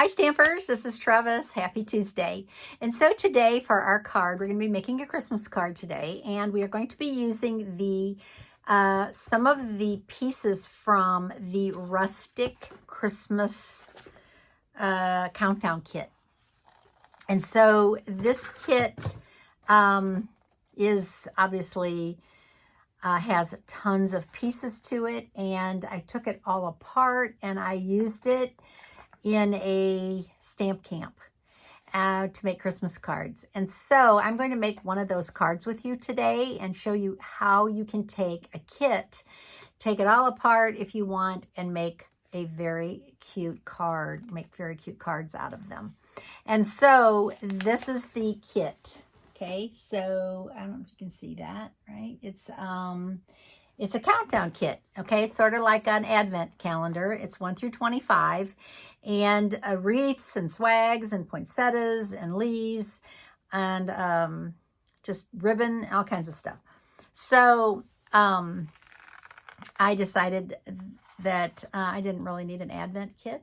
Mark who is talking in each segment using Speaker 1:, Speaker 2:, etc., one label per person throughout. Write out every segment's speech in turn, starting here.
Speaker 1: Hi Stampers, this is Trevis. Happy Tuesday. And so today for our card, we're going to be making a Christmas card today, and we are going to be using the some of the pieces from the Rustic Christmas Countdown Kit. And so this kit is obviously has tons of pieces to it, and I took it all apart and I used it in a stamp camp to make Christmas cards. And so I'm going to make one of those cards with you today and show you how you can take a kit, take it all apart if you want, and make a very cute card, make very cute cards out of them. And so this is the kit. Okay, so I don't know if you can see that, right? It's a countdown kit, okay? It's sort of like an advent calendar. It's 1 through 25, and wreaths and swags and poinsettias and leaves and just ribbon, all kinds of stuff. So I decided that I didn't really need an advent kit.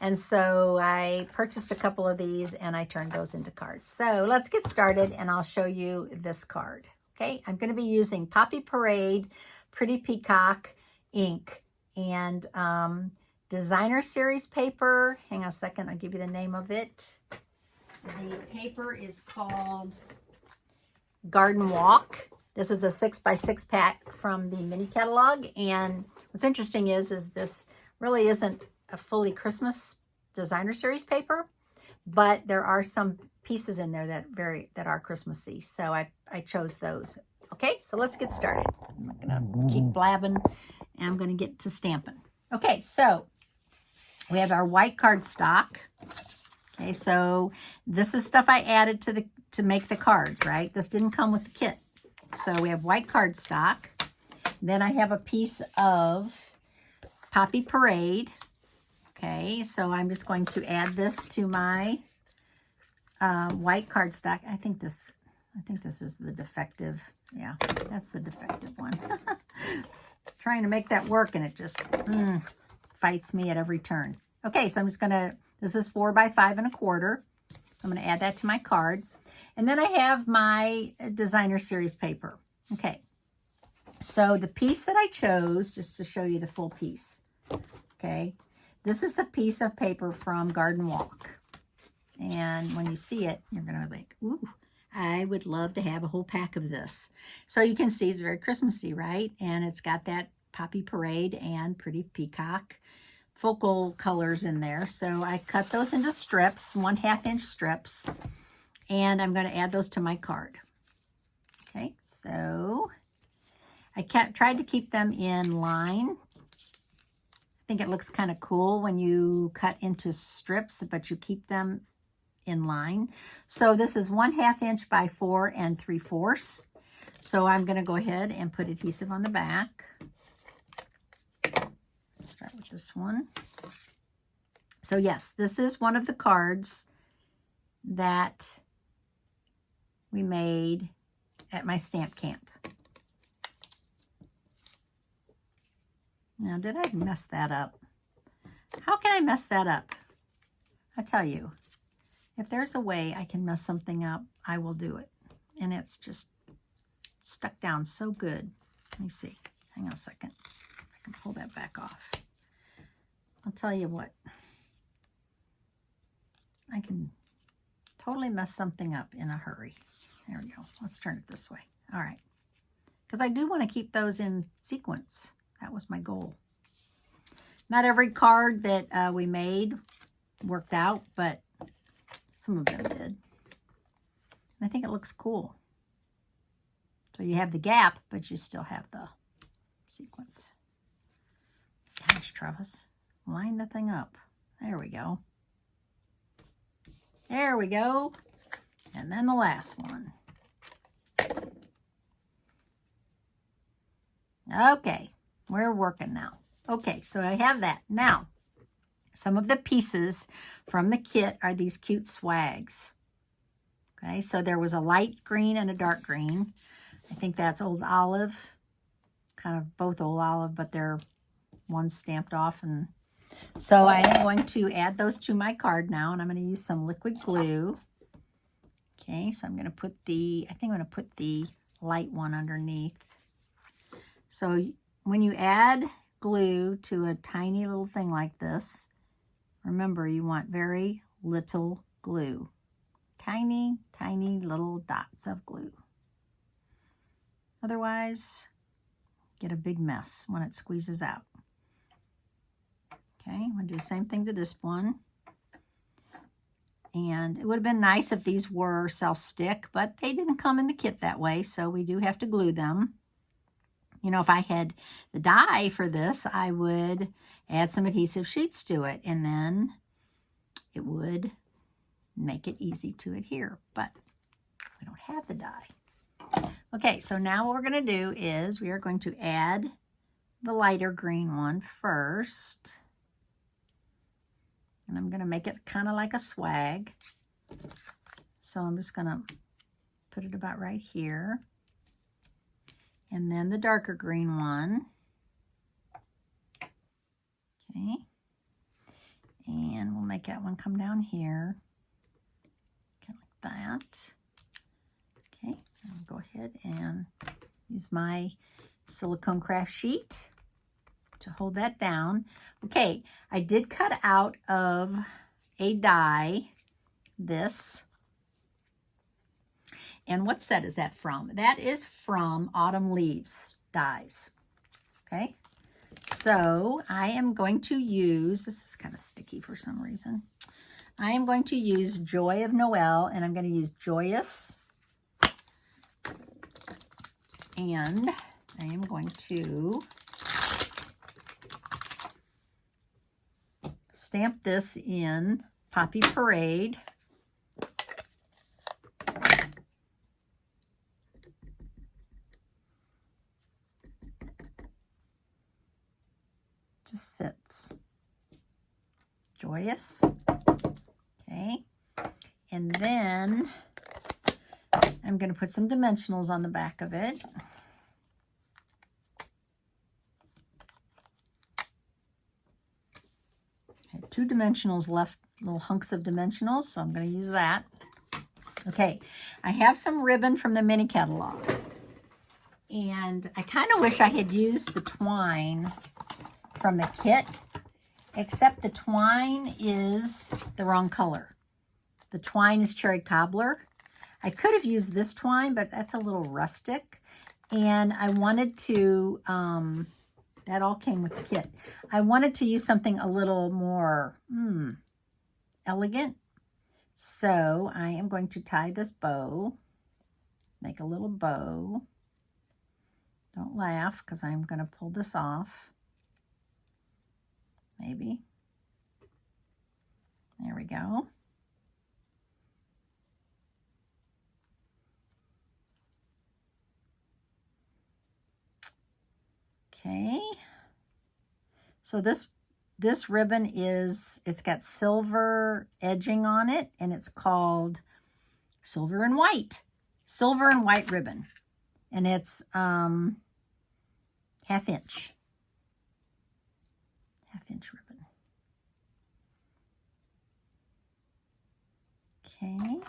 Speaker 1: And so I purchased a couple of these and I turned those into cards. So let's get started and I'll show you this card. Okay, I'm going to be using Poppy Parade, Pretty Peacock ink, and designer series paper. Hang on a second, I'll give you the name of it. The paper is called Garden Walk. This is a 6x6 pack from the mini catalog. And what's interesting is this really isn't a fully Christmas designer series paper, but there are some pieces in there that are Christmassy, so I chose those. Okay, so let's get started. I'm not gonna keep blabbing, and I'm gonna get to stamping. Okay, so we have our white cardstock. Okay, so this is stuff I added to make the cards, right? This didn't come with the kit. So we have white cardstock. Then I have a piece of Poppy Parade. Okay, so I'm just going to add this to my white cardstock. I think this is the defective. Yeah, that's the defective one. Trying to make that work and it just fights me at every turn. Okay, so I'm just gonna, this is 4 by 5 1/4. I'm gonna add that to my card. And then I have my designer series paper. Okay, so the piece that I chose, just to show you the full piece, okay, this is the piece of paper from Garden Walk. And when you see it, you're going to be like, ooh, I would love to have a whole pack of this. So you can see it's very Christmassy, right? And it's got that Poppy Parade and Pretty Peacock focal colors in there. So I cut those into strips, 1/2 inch strips, and I'm going to add those to my card. Okay, so I tried to keep them in line. I think it looks kind of cool when you cut into strips, but you keep them in line. So this is 1/2 inch by 4 3/4. So I'm going to go ahead and put adhesive on the back. Let's start with this one. So yes, this is one of the cards that we made at my stamp camp. Now, did I mess that up? How can I mess that up? I tell you, if there's a way I can mess something up, I will do it. And it's just stuck down so good. Let me see. Hang on a second. I can pull that back off. I'll tell you what. I can totally mess something up in a hurry. There we go. Let's turn it this way. All right. Because I do want to keep those in sequence. That was my goal. Not every card that we made worked out, but some of them did. And I think it looks cool. So you have the gap, but you still have the sequence. Gosh, Travis, line the thing up. There we go. There we go. And then the last one. Okay. We're working now. Okay, so I have that. Now, some of the pieces from the kit are these cute swags. Okay, so there was a light green and a dark green. I think that's Old Olive. Kind of both Old Olive, but they're one stamped off and So I am going to add those to my card now, and I'm going to use some liquid glue. Okay, so I'm going to put I think I'm going to put the light one underneath. So when you add glue to a tiny little thing like this, remember you want very little glue. Tiny, tiny little dots of glue. Otherwise, get a big mess when it squeezes out. Okay, I'm going to do the same thing to this one. And it would have been nice if these were self-stick, but they didn't come in the kit that way, so we do have to glue them. You know, if I had the die for this, I would add some adhesive sheets to it, and then it would make it easy to adhere, but we don't have the die. Okay, so now what we're going to do is we are going to add the lighter green one first. And I'm going to make it kind of like a swag. So I'm just going to put it about right here. And then the darker green one. Okay. And we'll make that one come down here. Kind of like that. Okay. I'll go ahead and use my silicone craft sheet to hold that down. Okay, I did cut out of a die this. And what set is that from? That is from Autumn Leaves dies. Okay, so I am going to use, this is kind of sticky for some reason. I am going to use Joy of Noel, and I'm going to use Joyous. And I am going to stamp this in Poppy Parade. Just fits. Joyous. Okay. And then I'm going to put some dimensionals on the back of it. I have 2 dimensionals left, little hunks of dimensionals, so I'm going to use that. Okay, I have some ribbon from the mini catalog. And I kind of wish I had used the twine from the kit, except the twine is the wrong color. The twine is Cherry Cobbler. I could have used this twine, but that's a little rustic. And I wanted to, that all came with the kit. I wanted to use something a little more elegant. So I am going to tie this bow, make a little bow. Don't laugh, because I'm going to pull this off. Maybe. There we go. Okay. So this ribbon is, it's got silver edging on it, and it's called Silver and White. Silver and White ribbon. And it's 1/2 inch. 1/2 inch ribbon. Okay.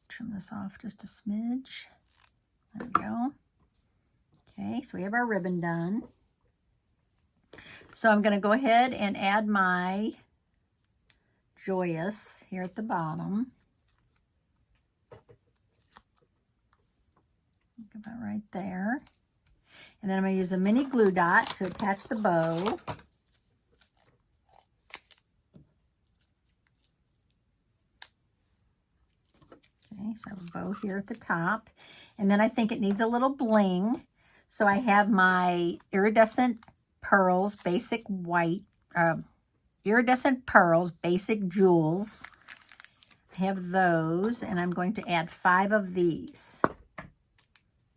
Speaker 1: Trim this off just a smidge. There we go. Okay, so we have our ribbon done. So I'm going to go ahead and add my Joyous here at the bottom. About right there. And then I'm going to use a mini glue dot to attach the bow. Okay, so I have a bow here at the top. And then I think it needs a little bling. So I have my Iridescent Pearls Basic White, Iridescent Pearls Basic Jewels. I have those, and I'm going to add 5 of these.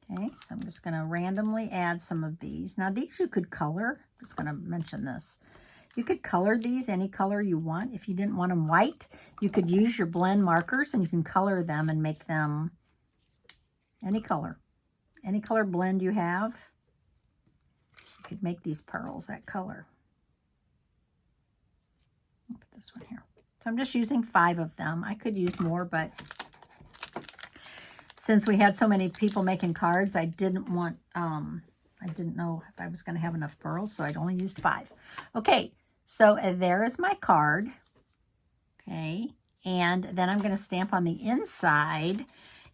Speaker 1: Okay, so I'm just going to randomly add some of these. Now these you could color. I'm just going to mention this. You could color these any color you want. If you didn't want them white, you could use your blend markers and you can color them and make them any color. Any color blend you have, you could make these pearls that color. this one here. So I'm just using 5 of them. I could use more, but since we had so many people making cards, I didn't want, I didn't know if I was going to have enough pearls, so I'd only used 5. Okay, so there is my card. Okay, and then I'm going to stamp on the inside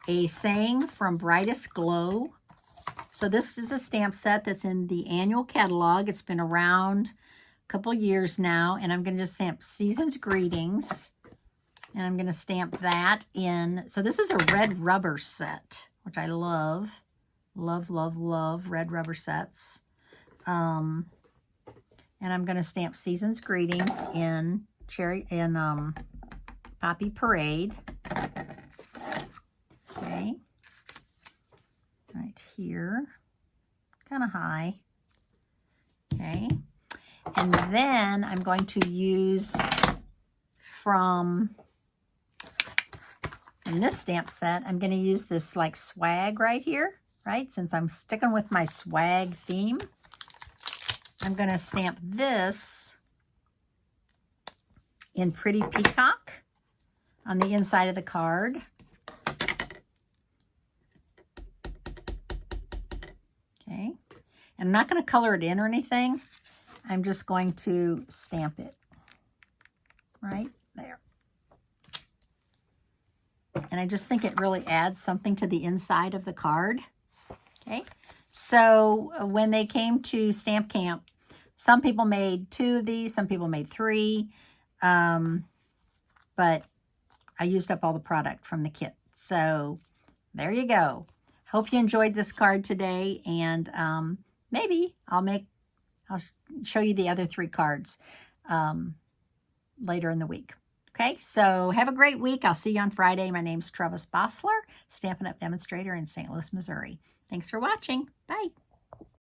Speaker 1: a saying from Brightest Glow. So this is a stamp set that's in the annual catalog. It's been around a couple years now, and I'm going to just stamp Season's Greetings, and I'm going to stamp that in. So this is a red rubber set, which I love. Love, love, love red rubber sets. And I'm going to stamp Season's Greetings in Poppy Parade. Okay. Right here. Kind of high. Okay. And then I'm going to use in this stamp set, I'm going to use this like swag right here, right? Since I'm sticking with my swag theme, I'm going to stamp this in Pretty Peacock on the inside of the card. Okay. And I'm not going to color it in or anything. I'm just going to stamp it right there. And I just think it really adds something to the inside of the card. Okay. So when they came to Stamp Camp, some people made 2 of these, some people made 3. But I used up all the product from the kit. So there you go. Hope you enjoyed this card today, and maybe I'll show you the other 3 cards later in the week. Okay, so have a great week. I'll see you on Friday. My name's Trevis Bossler, Stampin' Up! Demonstrator in St. Louis, Missouri. Thanks for watching. Bye.